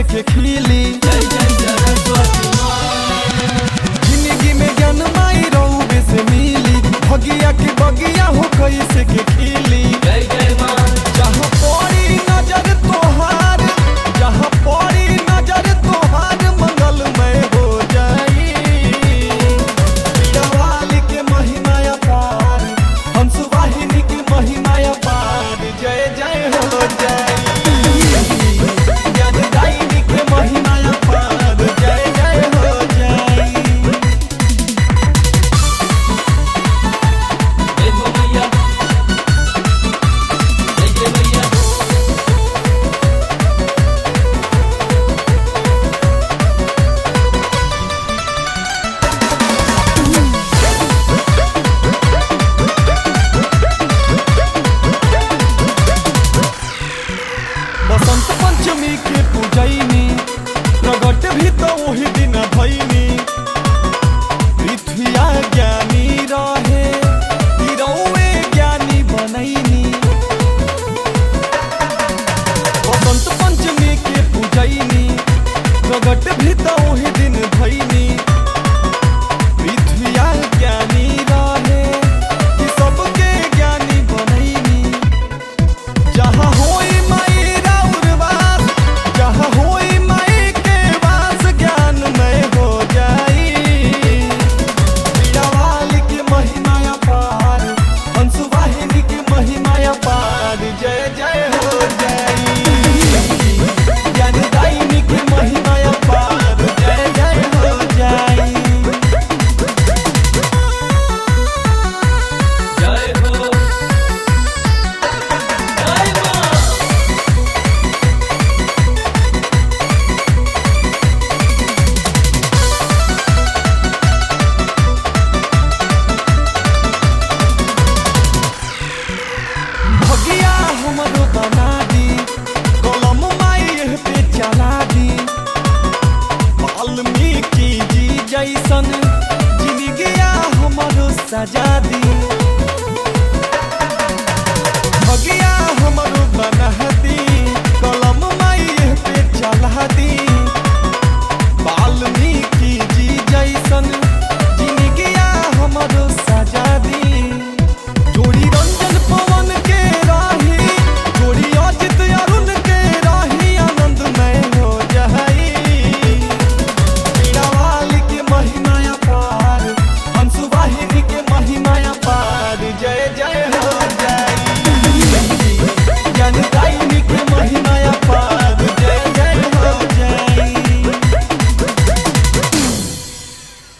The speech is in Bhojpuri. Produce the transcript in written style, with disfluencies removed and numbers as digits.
के खिली। जिंदगी में ज्ञान माई रउवे से मिली, भगिया के बगिया हो कैसे के खिली। जहाँ पड़ी नजर तोहार, जहाँ पड़ी नजर तोहार मंगलमय हो जाई। वाली के महिमा अपार, हंसवाहिनी की महिमा अपार, जय जय हो जाई। ज्ञानदायिनी के महिमा अपार, जय जय हो जाई। बसंत पंचमी के पूजैनी, प्रगट भी तो वही दिन भैनी। पृथ्विया ज्ञानी रहे, तिरौवे ज्ञानी बनैनी। बसंत पंचमी के पूजैनी, प्रगट भी तो वही दिन भैनी। पृथ्विया ज्ञानी रहे, कि सबके ज्ञानी बनैनी। जहाँ होई माई राउर वास, जहाँ होई माई के वास, ज्ञानमय हो जाई। वाली की महिमा अपार, हंसवाहिनी की महिमा अपार, जय जय हो जाई। ज्ञानदायिनी की महिमा अपार, जय जय हो जाई। जय हो जय मां। भगिया हमरो बना दी, कलम माई एह पे चला दी। वाल्मीकि जी जैसन जिंदगिया हमरो सजा दी।